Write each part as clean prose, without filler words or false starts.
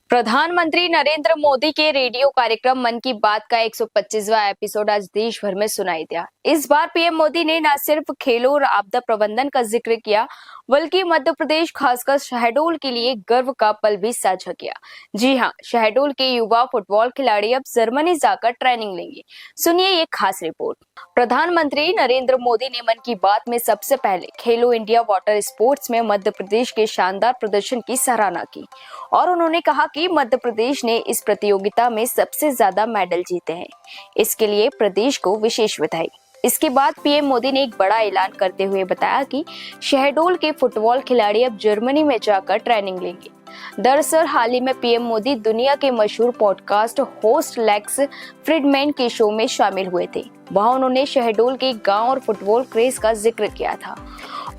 प्रधानमंत्री नरेंद्र मोदी के रेडियो कार्यक्रम मन की बात का 125वां एपिसोड आज देश भर में सुनाई दिया। इस बार पीएम मोदी ने न सिर्फ खेलों और आपदा प्रबंधन का जिक्र किया, बल्कि मध्य प्रदेश खासकर शहडोल के लिए गर्व का पल भी साझा किया। जी हां, शहडोल के युवा फुटबॉल खिलाड़ी अब जर्मनी जाकर ट्रेनिंग लेंगे। सुनिए ये खास रिपोर्ट। प्रधानमंत्री नरेंद्र मोदी ने मन की बात में सबसे पहले खेलो इंडिया वाटर स्पोर्ट्स में मध्य प्रदेश के शानदार प्रदर्शन की सराहना की और उन्होंने कहा कि मध्य प्रदेश ने इस प्रतियोगिता में सबसे ज्यादा मेडल जीते हैं। इसके लिए प्रदेश को विशेष बधाई। इसके बाद पीएम मोदी ने एक बड़ा ऐलान करते हुए बताया कि शहडोल के फुटबॉल खिलाड़ी अब जर्मनी में जाकर ट्रेनिंग लेंगे। दरअसल हाल ही में पीएम मोदी दुनिया के मशहूर पॉडकास्ट होस्ट लेक्स फ्रीडमैन के शो में शामिल हुए थे। वहां उन्होंने शहडोल के गांव और फुटबॉल क्रेज का जिक्र किया था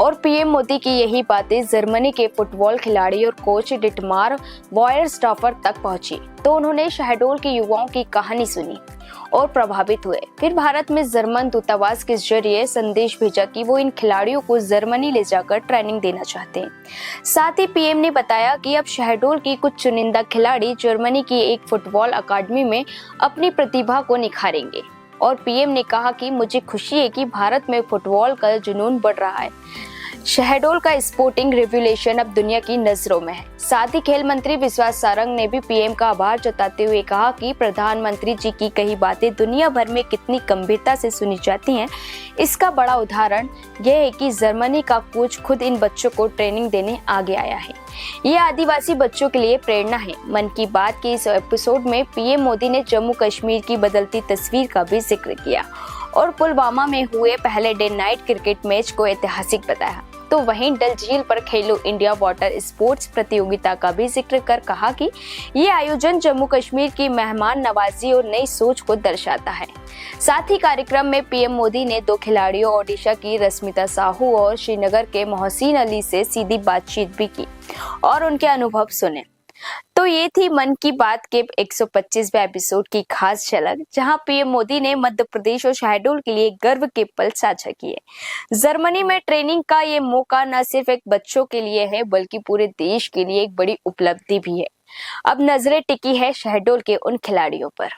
और पीएम मोदी की यही बातें जर्मनी के फुटबॉल खिलाड़ी और कोच डिटमार वॉयरस्टाफर तक पहुंची तो उन्होंने शहडोल के युवाओं की कहानी सुनी और प्रभावित हुए। फिर भारत में जर्मन दूतावास के जरिए संदेश भेजा कि वो इन खिलाड़ियों को जर्मनी ले जाकर ट्रेनिंग देना चाहते हैं। साथ ही पीएम ने बताया कि अब शहडोल की कुछ चुनिंदा खिलाड़ी जर्मनी की एक फुटबॉल अकादमी में अपनी प्रतिभा को निखारेंगे और पीएम ने कहा कि मुझे खुशी है कि भारत में फुटबॉल का जुनून बढ़ रहा है। शहडोल का स्पोर्टिंग रिवोल्यूशन अब दुनिया की नजरों में है। साथ ही खेल मंत्री विश्वास सारंग ने भी पीएम का आभार जताते हुए कहा कि प्रधानमंत्री जी की कही बातें दुनिया भर में कितनी गंभीरता से सुनी जाती हैं। इसका बड़ा उदाहरण यह है कि जर्मनी का कोच खुद इन बच्चों को ट्रेनिंग देने आगे आया है। ये आदिवासी बच्चों के लिए प्रेरणा है। मन की बात के इस एपिसोड में पीएम मोदी ने जम्मू कश्मीर की बदलती तस्वीर का भी जिक्र किया और पुलवामा में हुए पहले डे नाइट क्रिकेट मैच को ऐतिहासिक बताया। तो वहीं डल झील पर खेलो इंडिया वाटर स्पोर्ट्स प्रतियोगिता का भी जिक्र कर कहा कि ये आयोजन जम्मू कश्मीर की मेहमान नवाजी और नई सोच को दर्शाता है। साथ ही कार्यक्रम में पीएम मोदी ने दो खिलाड़ियों ओडिशा की रश्मिता साहू और श्रीनगर के मोहसिन अली से सीधी बातचीत भी की और उनके अनुभव सुने। तो ये थी मन की बात के 125वें एपिसोड की खास झलक, जहां पीएम मोदी ने मध्य प्रदेश और शहडोल के लिए गर्व के पल साझा किए। जर्मनी में ट्रेनिंग का ये मौका न सिर्फ एक बच्चों के लिए है, बल्कि पूरे देश के लिए एक बड़ी उपलब्धि भी है। अब नजरें टिकी है शहडोल के उन खिलाड़ियों पर।